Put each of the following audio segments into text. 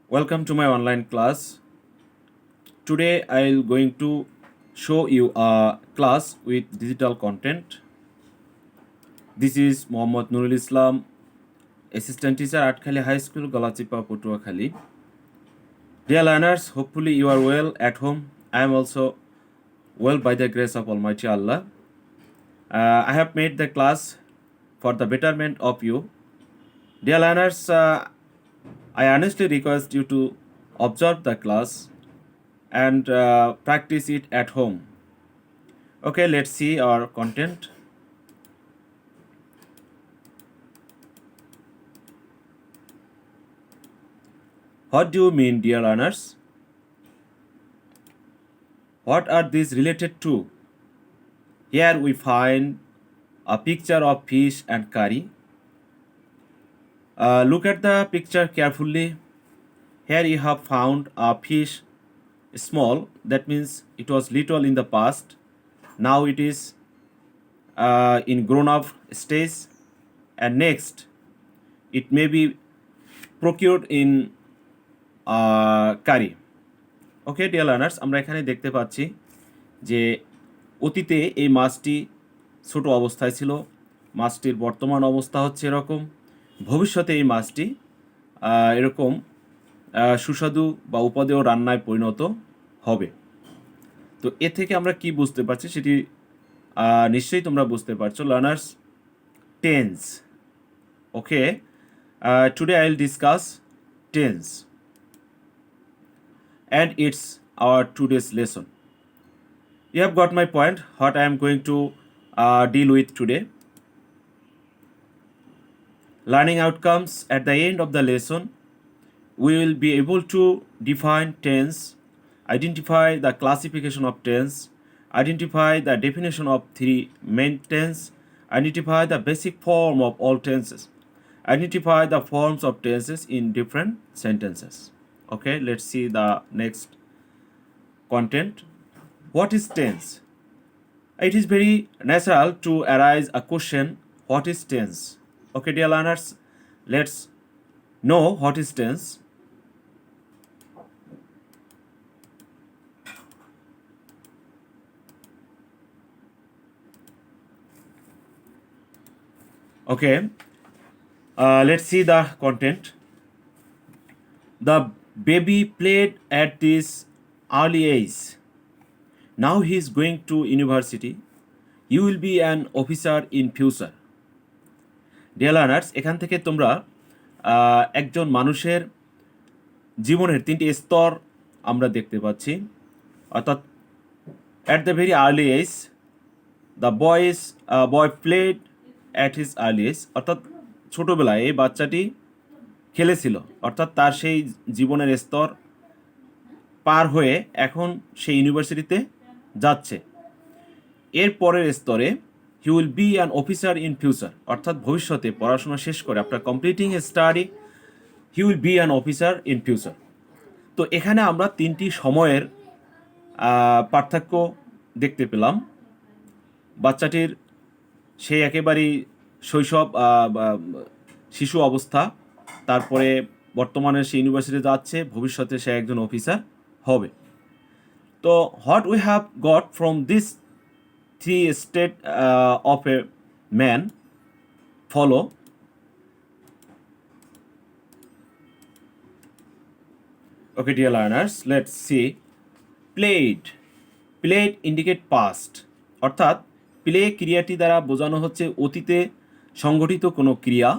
Welcome to my online class. Today I'll going to show you a class with digital content. This is Mohammad Nurul Islam, Assistant Teacher at Khali High School, Galachipa, Patuakhali. Dear learners, hopefully you are well at home. I am also well by the grace of Almighty Allah. I have made the class for the betterment of you. Dear learners, I honestly request you to observe the class and practice it at home. Okay, let's see our content. What do you mean, dear learners? What are these related to? Here we find a picture of fish and curry. Look at the picture carefully. Here you have found a fish small, that means it was little in the past. Now it is in grown up stage, and next it may be procured in curry. Okay dear learners, আমরা এখানে দেখতে পাচ্ছি যে অতীতে এই মাছটি ছোট অবস্থায় ছিল, মাছটির বর্তমান অবস্থা হচ্ছে এরকম, ভবিষ্যতে এই মাছটি এরকম সুস্বাদু বা উপাদেয় রান্নায় পরিণত হবে। তো এ থেকে আমরা কি বুঝতে পারছি সেটি নিশ্চয়ই তোমরা বুঝতে পারছো। Learners, tense. Okay, today I will discuss tense and it's our today's lesson. You have got my point, what I am going to deal with today. Learning outcomes. At the end of the lesson, we will be able to define tense, identify the classification of tense, identify the definition of three main tense, identify the basic form of all tenses, identify the forms of tenses in different sentences. Okay, let's see the next content. What is tense? It is very natural to arise a question, what is tense? Okay, dear learners, let's know what is tense. Okay, let's see the content. The baby played at this early age. Now he is going to university. You will be an officer in future. Dear learners, এখান থেকে তোমরা একজন মানুষের জীবনের তিনটি স্তর আমরা দেখতে পাচ্ছি। অর্থাৎ at the very early age, the boy played at his early age. অর্থাৎ ছোটবেলায় এই বাচ্চাটি খেলেছিল, অর্থাৎ তার সেই জীবনের স্তর পার হয়ে এখন সে ইউনিভার্সিটিতে যাচ্ছে। এর পরের স্তরে he will be an officer in future, অর্থাৎ ভবিষ্যতে পড়াশোনা শেষ করে after completing a study he will be an officer in future. তো এখানে আমরা তিনটি সময়ের পার্থক্য দেখতে পেলাম। বাচ্চাটির সেই একেবারেই শৈশব শিশু অবস্থা, তারপরে বর্তমানে সে ইউনিভার্সিটি যাচ্ছে, ভবিষ্যতে সে একজন অফিসার হবে। তো what we have got from this three state of a man follow. Okay dear learners, let's see. Played indicate past, অর্থাৎ প্লে ক্রিয়াটি দ্বারা বোঝানো হচ্ছে অতীতে সংগঠিত কোনো ক্রিয়া।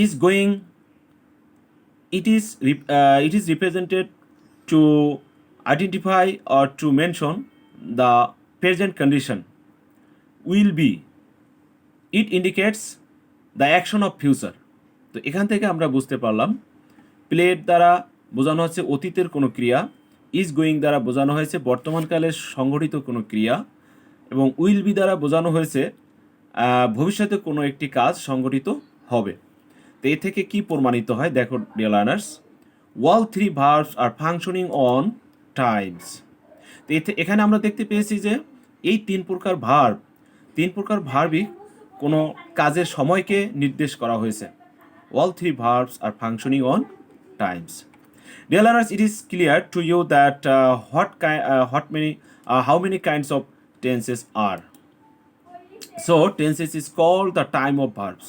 is going, it is represented to identify or to mention the present condition. Will be, it indicates the action of future. তো এখান থেকে আমরা বুঝতে পারলাম প্লেড দ্বারা বোঝানো হচ্ছে অতীতের কোনো ক্রিয়া, ইজ গোয়িং দ্বারা বোঝানো হয়েছে বর্তমানকালে সংঘটিত কোনো ক্রিয়া, এবং উইল বি দ্বারা বোঝানো হয়েছে ভবিষ্যতে কোনো একটি কাজ সংঘটিত হবে। তো এ থেকে কি প্রমাণিত হয় দেখো dear learners, all three verbs are functioning on times. তো এখানে আমরা দেখতে পেয়েছি যে এই তিন প্রকার ভার্বই কোনো কাজের সময়কে নির্দেশ করা হয়েছে। All three verbs are functioning on times. Dear learners, it is clear to you that how many kinds of tenses are. So tenses is called the time of verbs.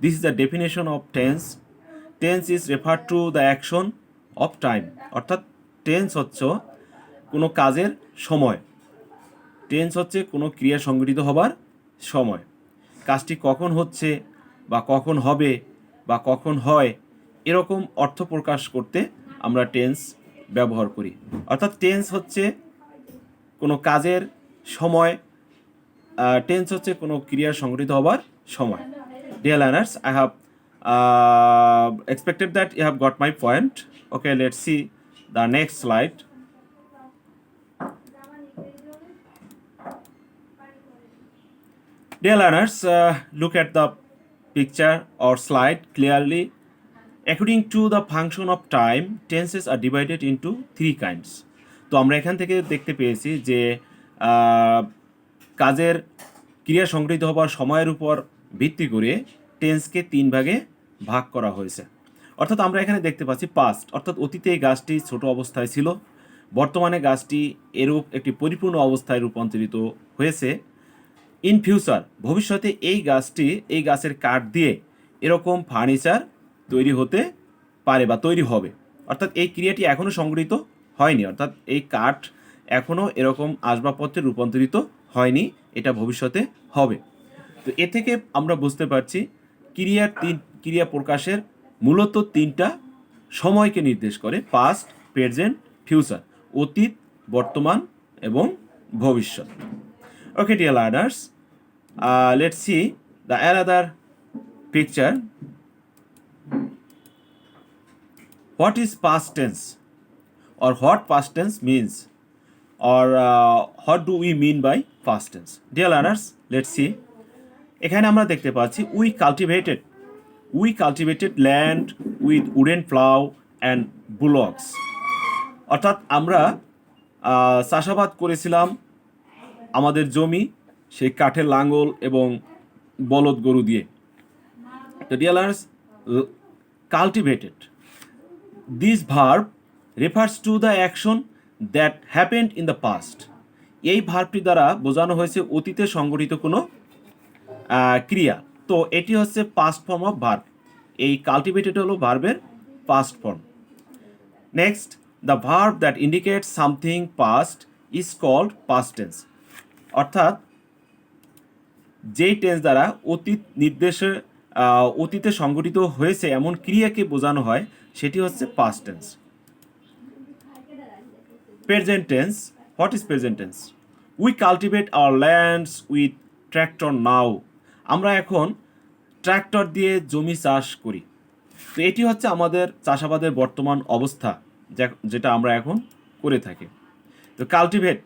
This is the definition of tense. Tense is referred to the action of time. অর্থাৎ tense হচ্ছে কোনো কাজের সময়। Tense হচ্ছে কোনো ক্রিয়া সংঘটিত হবার সময়। কাজটি কখন হচ্ছে বা কখন হবে বা কখন হয় এরকম অর্থ প্রকাশ করতে আমরা টেন্স ব্যবহার করি। অর্থাৎ টেন্স হচ্ছে কোনো কাজের সময়, টেন্স হচ্ছে কোনো ক্রিয়া সংঘটিত হবার সময়। Dear learners, I have expected that you have got my point. Okay, let's see the next slide. Dear learners, look at the picture or slide clearly. According to the function of time, tenses are divided into three kinds. তো আমরা এখান থেকে দেখতে পেয়েছি যে কাজের ক্রিয়া সংঘটিত হবার সময়ের উপর ভিত্তি করে টেন্সকে তিন ভাগে ভাগ করা হয়েছে। অর্থাৎ আমরা এখানে দেখতে পাচ্ছি পাস্ট, অর্থাৎ অতীতে এই গাছটি ছোট অবস্থায় ছিল, বর্তমানে গাছটি এরূপ একটি পরিপূর্ণ অবস্থায় রূপান্তরিত হয়েছে। ইন ফিউচার, ভবিষ্যতে এই গাছের কাঠ দিয়ে এরকম ফার্নিচার তৈরি হতে পারে বা তৈরি হবে। অর্থাৎ এই ক্রিয়াটি এখনও সংঘটিত হয়নি, অর্থাৎ এই কাঠ এখনও এরকম আসবাবপত্রে রূপান্তরিত হয়নি, এটা ভবিষ্যতে হবে। তো এ থেকে আমরা বুঝতে পারছি ক্রিয়া প্রকাশের মূলত তিনটা সময়কে নির্দেশ করে: পাস্ট, প্রেজেন্ট, ফিউচার, অতীত, বর্তমান এবং ভবিষ্যৎ। Okay, dear learners, let's see the another picture. What is past tense, or what past tense means, or what do we mean by past tense? Dear learners, let's see. এখানে আমরা দেখতে পাচ্ছি we cultivated land with wooden plow and bullocks. অর্থাৎ আমরা চাষাবাদ করেছিলাম আমাদের জমি সেই কাঠের লাঙ্গল এবং বলদ গরু দিয়ে। তো dear learners, cultivated, this verb refers to the action that happened in the past. এই ভার্বটি দ্বারা বোঝানো হয়েছে অতীতে সংঘটিত কোনো ক্রিয়া। তো এটি হচ্ছে পাস্ট ফর্ম অফ ভার্ব। এই কাল্টিভেটেড হলো ভার্বের past form. Next, the verb that indicates something past is called past tense. অর্থাৎ যেই টেন্স দ্বারা অতীতে সংঘটিত হয়েছে এমন ক্রিয়াকে বোঝানো হয় সেটি হচ্ছে past tense. Present tense, what is present tense? We cultivate our lands with tractor now. আমরা এখন ট্র্যাক্টর দিয়ে জমি চাষ করি। তো এটি হচ্ছে আমাদের চাষাবাদের বর্তমান অবস্থা, যেটা আমরা এখন করে থাকি। তো cultivate,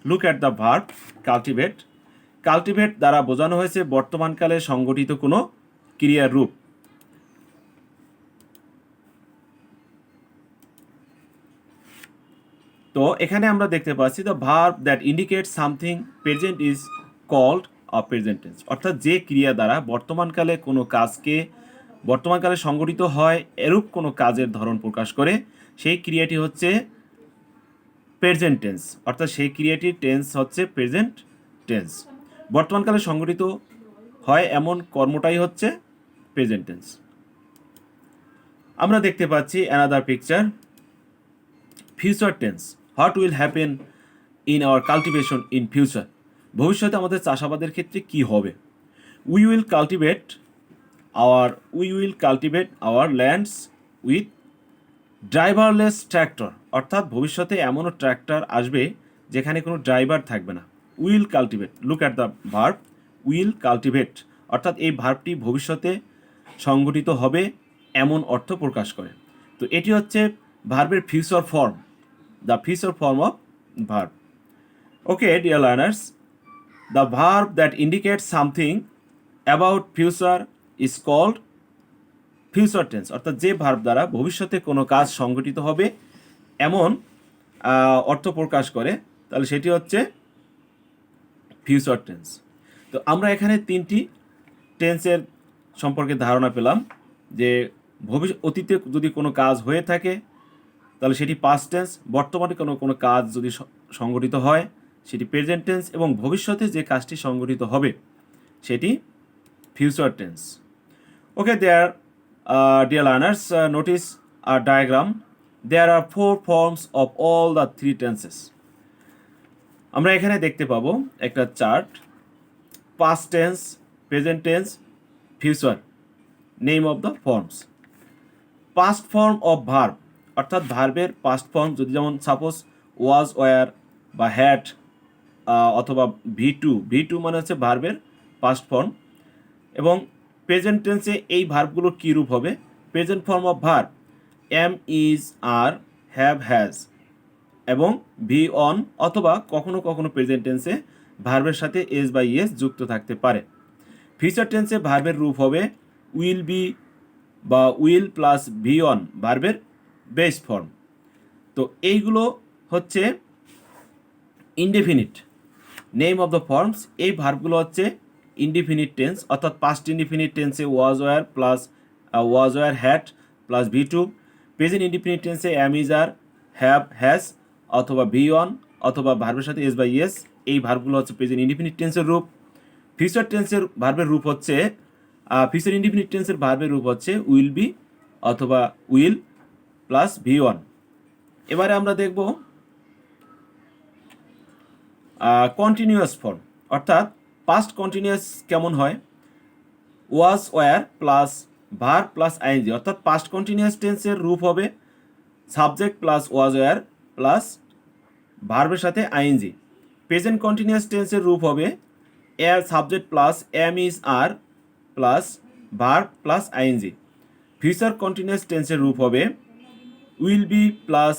look at the verb cultivate. Cultivate দ্বারা বোঝানো হয়েছে বর্তমানকালে সংগঠিত কোনো ক্রিয়ার রূপ। তো এখানে আমরা দেখতে পাচ্ছি the verb that indicate something present is called a present tense. অর্থাৎ যে ক্রিয়া দ্বারা বর্তমানকালে কোনো কাজকে বর্তমানকালে সংগঠিত হয় এরূপ কোনো কাজের ধরন প্রকাশ করে সেই ক্রিয়াটি হচ্ছে প্রেজেন্ট টেন্স। অর্থাৎ সেই ক্রিয়াটির টেন্স হচ্ছে প্রেজেন্ট টেন্স। বর্তমানকালে সংগঠিত হয় এমন কর্মটাই হচ্ছে প্রেজেন্ট টেন্স। আমরা দেখতে পাচ্ছি another picture, future tense. What will happen in our cultivation in future. ভবিষ্যতে আমাদের চাষাবাদের ক্ষেত্রে কি হবে? We will cultivate our lands with driverless tractor. অর্থাৎ ভবিষ্যতে এমনও ট্র্যাক্টর আসবে যেখানে কোনো ড্রাইভার থাকবে না। Will cultivate, look at the verb will cultivate. অর্থাৎ এই ভার্বটি ভবিষ্যতে সংঘটিত হবে এমন অর্থ প্রকাশ করে। তো এটি হচ্ছে ভার্বের future form, the future form of verb. Okay dear learners, the verb that indicates something about future is called future tense. অর্থাৎ যে ভার্ব দ্বারা ভবিষ্যতে কোনো কাজ সংঘটিত হবে এমন অর্থ প্রকাশ করে তাহলে সেটি হচ্ছে ফিউচার টেন্স। তো আমরা এখানে তিনটি টেন্সের সম্পর্কে ধারণা পেলাম যে অতীতে যদি কোনো কাজ হয়ে থাকে তাহলে সেটি পাস্ট টেন্স। বর্তমানে কোনো কাজ যদি সংগঠিত হয় সেটি প্রেজেন্ট টেন্স, এবং ভবিষ্যতে যে কাজটি সংগঠিত হবে সেটি future tense. Okay, there dear learners, notice a diagram. There are 4 forms of all the 3 tenses. আমরা এখানে দেখতে পাবো একটা chart, past tense, present tense, future, name of the forms. Past form of verb, অর্থাৎ ভার্বের পাস্ট ফর্ম যদি যেমন suppose was, were বা হ্যাড অথবা ভি টু মানে হচ্ছে ভার্বের পাস্ট ফর্ম। এবং প্রেজেন্ট টেন্সে এই ভার্বগুলোর কী রূপ হবে? Present form of verb am, is, are, have, has এবং ভি অন, অথবা কখনো কখনো প্রেজেন্ট টেন্সে ভার্বের সাথে এস বা ইয়েস যুক্ত থাকতে পারে। ফিউচার টেন্সে ভার্বের রূপ হবে উইল বি বা উইল প্লাস ভি অন, ভার্বের বেস ফর্ম। তো এইগুলো হচ্ছে indefinite name of the forms. এই ভার্বগুলো হচ্ছে ইনডিফিনিট টেন্স, অর্থাৎ পাস্ট ইনডিফিনিট টেন্সে was, were plus was, were, had plus V two. Present indefinite টেন্সে am, is, are, have, has অথবা ভি অন অথবা ভার্বের সাথে এস বা ইয়েস। এই ভার্বগুলো হচ্ছে প্রেজেন্ট ইনডিফিনিট টেন্সের রূপ। ফিউচার টেন্সের ভার্বের রূপ হচ্ছে ফিউচার ইনডিফিনিট টেন্সের ভার্বের রূপ হচ্ছে উইল বি অথবা উইল প্লাস ভি ওয়ান। এবারে আমরা দেখব কন্টিনিউয়াস ফর্ম, অর্থাৎ পাস্ট কন্টিনিউয়াস কেমন হয়? Was, were plus verb plus ING, অর্থাৎ পাস্ট কন্টিনিউয়াস টেন্সের রূপ হবে subject plus was, were plus ভার্বের সাথে আইএনজি। প্রেজেন্ট কন্টিনিউয়াস টেন্সের রূপ হবে subject plus am, is, are plus verb plus ING. Future continuous টেন্সের রূপ হবে will be plus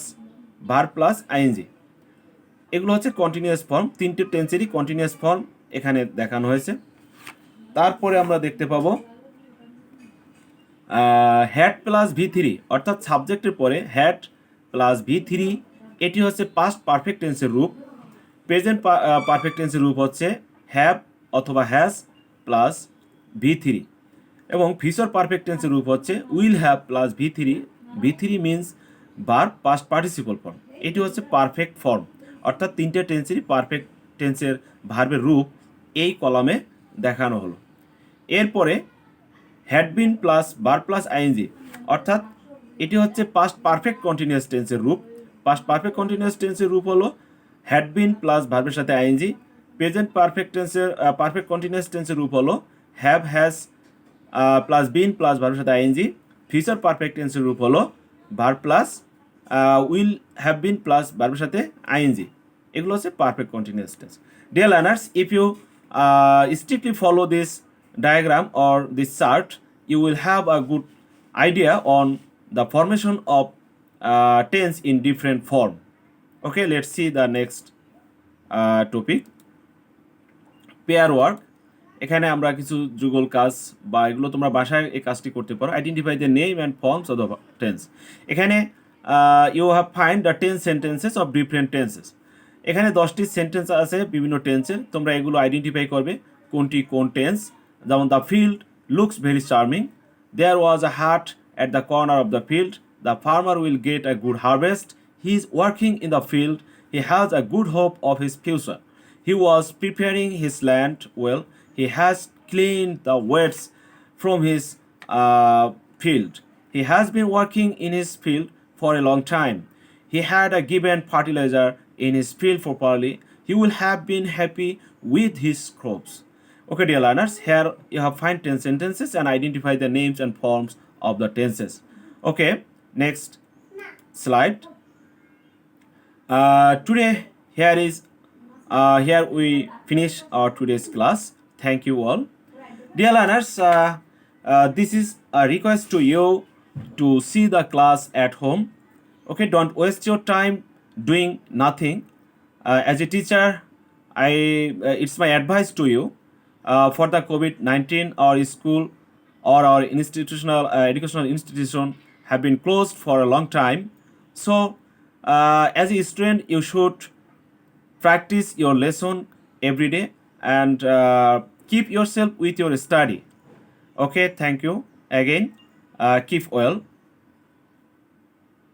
verb plus ING. এগুলো হচ্ছে কন্টিনিউয়াস ফর্ম। তিনটে টেন্সেরই কন্টিনিউয়াস ফর্ম এখানে দেখানো হয়েছে। তারপরে আমরা দেখতে পাবো হ্যাড প্লাস ভি থ্রি, অর্থাৎ সাবজেক্টের পরে হ্যাড প্লাস ভি থ্রি, এটি হচ্ছে পাস্ট পারফেক্ট টেন্সের রূপ। প্রেজেন্ট পারফেক্ট টেন্সের রূপ হচ্ছে হ্যাভ অথবা হ্যাজ প্লাস ভি থ্রি, এবং ফিউচার পারফেক্ট টেন্সের রূপ হচ্ছে will have plus V three. V three means verb past participle form. এটি হচ্ছে পারফেক্ট ফর্ম, অর্থাৎ তিনটে টেন্সেরই পারফেক্ট টেন্সের ভার্বের রূপ এই কলামে দেখানো হলো। এরপরে had been plus verb plus ING, অর্থাৎ এটি হচ্ছে পাস্ট পারফেক্ট কন্টিনিউয়াস টেন্সের রূপ। পাস্ট পারফেক্ট কন্টিনিউয়াস টেন্সের রূপ হলো হ্যাড বিন প্লাস ভার্বের সাথে আইএনজি। প্রেজেন্ট পারফেক্ট টেন্সের পারফেক্ট কন্টিনিউয়াস টেন্সের রূপ হলো have, has plus been plus ভার্বের সাথে আইএনজি। ফিউচার পারফেক্ট টেন্সের রূপ হলো verb plus will have been plus ভার্বের সাথে আইএনজি। এগুলো হচ্ছে perfect continuous tense. Dear learners, if you strictly follow this diagram or this chart, you will have a good idea on the formation of tense in different form. Okay, let's see the next topic, pair work. এখানে আমরা কিছু যুগল কাজ বা এগুলো তোমরা বাসায় এই কাজটি করতে পারো। Identify the name and forms of the tense. এখানে you have find the 10 sentences of different tenses. এখানে 10টি সেন্টেন্স আছে বিভিন্ন টেন্সের, তোমরা এগুলো আইডেন্টিফাই করবে কোনটি কোন টেন্স। যেমন the field looks very charming, there was a hut at the corner of the field, the farmer will get a good harvest, he is working in the field, he has a good hope of his future, he was preparing his land well, he has cleaned the weeds from his field, he has been working in his field for a long time, he had given fertilizer in his field properly, he will have been happy with his crops. Okay, dear learners, here you have find 10 sentences and identify the names and forms of the tenses. Okay, next slide. Today here we finish our today's class. Thank you all. Dear learners, this is a request to you to see the class at home. Okay, don't waste your time doing nothing. As a teacher, it's my advice to you. For the COVID-19, our school or our institutional educational institution have been closed for a long time. So, as a student, you should practice your lesson every day and keep yourself with your study. Okay, thank you again. Keep well.